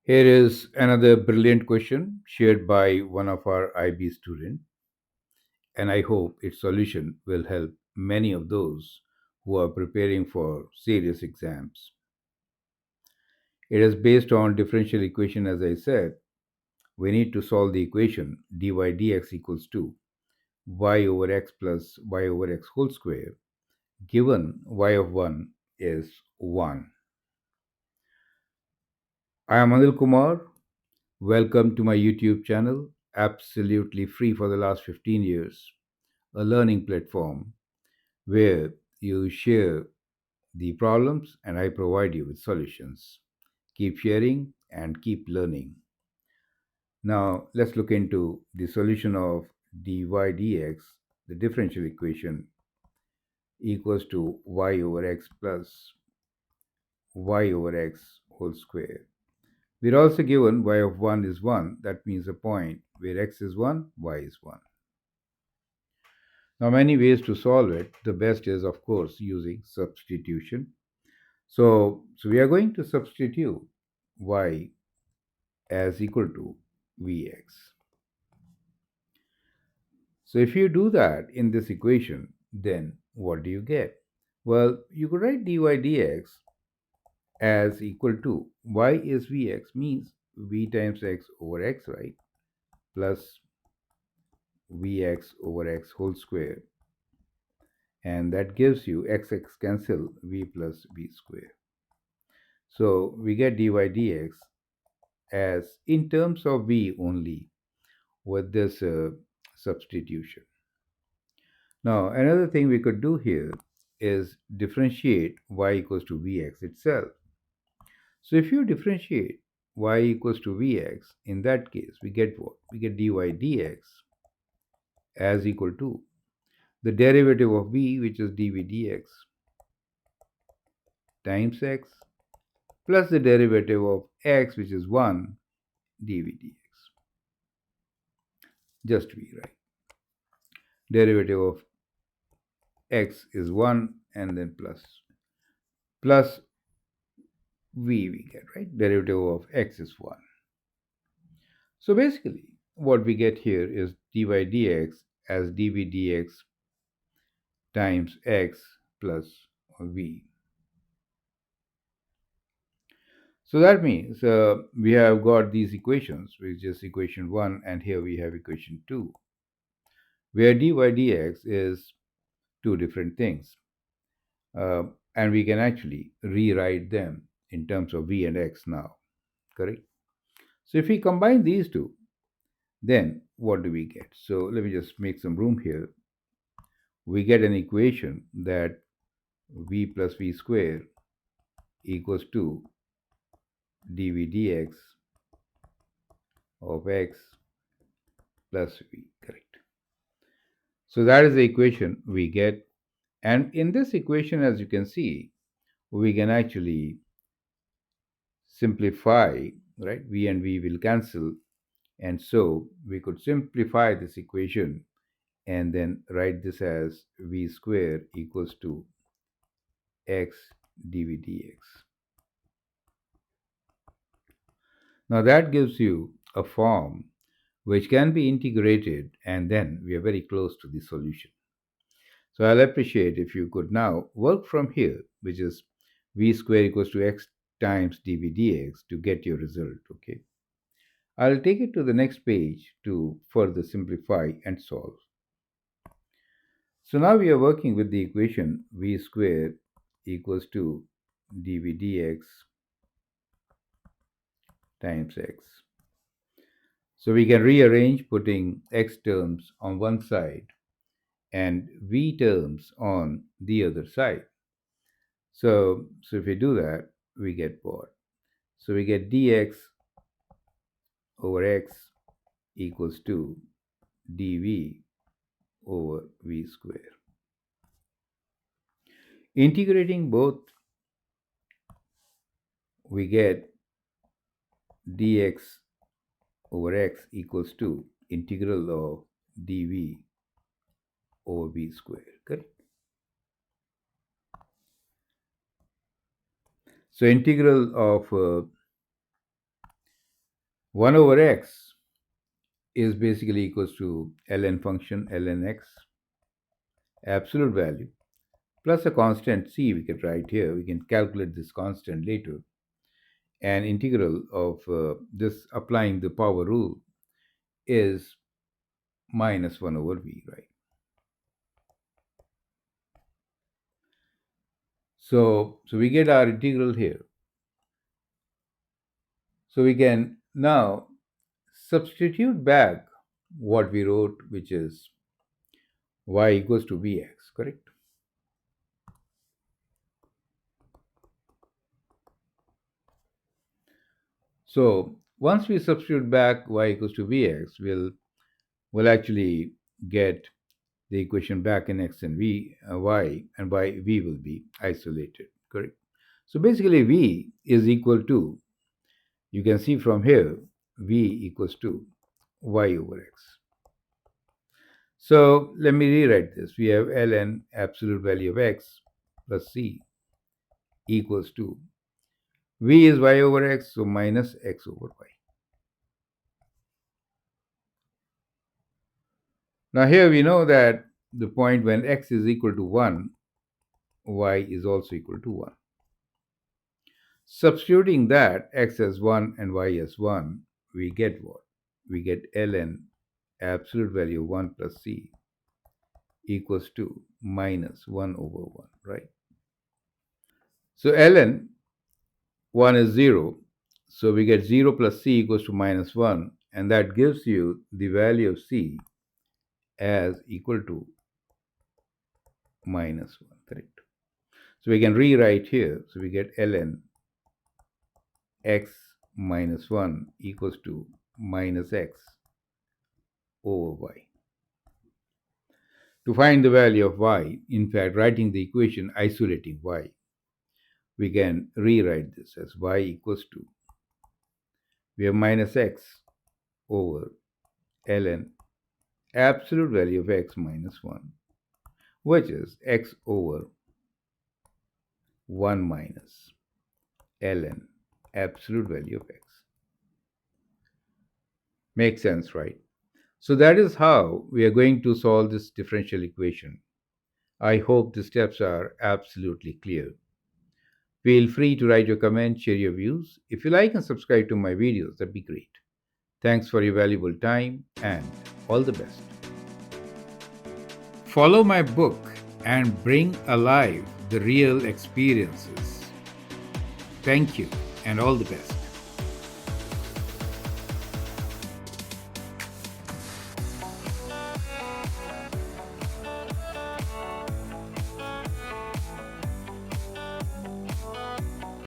Here is another brilliant question shared by one of our IB students, and I hope its solution will help many of those who are preparing for serious exams. It is based on differential equation as I said. We need to solve the equation dy dx equals to y over x plus y over x whole square given y of 1 is 1. I am Anil Kumar. Welcome to my YouTube channel, absolutely free for the last 15 years, a learning platform where you share the problems and I provide you with solutions. Keep sharing and keep learning. Now, let's look into the solution of dy dx, the differential equation equals to y over x plus y over x whole square. We're also given y of 1 is 1. That means a point where x is 1, y is 1. Now, many ways to solve it. The best is, of course, using substitution. So we are going to substitute y as equal to vx. So if you do that in this equation, then what do you get? Well, you could write dy dx as equal to y is vx means v times x over x, right? Plus vx over x whole square. And that gives you x cancel v plus v square. So we get dy dx as in terms of v only with this substitution. Now, another thing we could do here is differentiate y equals to vx itself. So if you differentiate y equals to vx, in that case, we get what? We get dy dx as equal to the derivative of v, which is dv dx, times x, plus the derivative of x, which is 1, dv dx. Just v, right? Derivative of x is 1 and then plus v we get, right? Derivative of x is 1. So basically, what we get here is dy dx as dv dx times x plus v. So that means we have got these equations, which is equation 1, and here we have equation 2, where dy dx is two different things. And we can actually rewrite them in terms of v and x now, correct? So if we combine these two, then what do we get? So let me just make some room here. We get an equation that v plus v square equals to dv dx of x plus v, correct? So that is the equation we get. And in this equation, as you can see, we can actually simplify, right? V and v will cancel. And so we could simplify this equation and then write this as v square equals to x dv dx. Now that gives you a form which can be integrated, and then we are very close to the solution. So I'll appreciate if you could now work from here, which is v square equals to x times dv dx to get your result, okay? I'll take it to the next page to further simplify and solve. So now we are working with the equation v square equals to dv dx times x. So we can rearrange putting x terms on one side and v terms on the other side. So if we do that, we get what? So we get dx over x equals to dv over v square. Integrating both, we get dx over x equals to integral of dv over v square, correct? So integral of 1 over x is basically equals to ln function ln x, absolute value, plus a constant c we can write here. We can calculate this constant later. And integral of this applying the power rule is minus 1 over v, right? So we get our integral here. So we can now substitute back what we wrote, which is y equals to vx, correct? So once we substitute back y equals to vx, we'll actually get the equation back in x and y, and v will be isolated, correct? So basically v is equal to, you can see from here, v equals to y over x. So let me rewrite this. We have ln absolute value of x plus c equals to, v is y over x, so minus x over y. Now here we know that the point when x is equal to 1, y is also equal to 1. Substituting that, x as 1 and y as 1, we get what? We get ln absolute value of 1 plus c equals to minus 1 over 1, right? So ln 1 is 0, so we get 0 plus c equals to minus 1, and that gives you the value of c as equal to minus 1, correct? So we can rewrite here, so we get ln x minus 1 equals to minus x over y. To find the value of y, in fact, writing the equation isolating y, we can rewrite this as y equals to, we have minus x over ln absolute value of x minus 1, which is x over 1 minus ln absolute value of x. Makes sense, right? So that is how we are going to solve this differential equation. I hope the steps are absolutely clear. Feel free to write your comments, share your views. If you like and subscribe to my videos, that'd be great. Thanks for your valuable time and all the best. Follow my book and bring alive the real experiences. Thank you and all the best.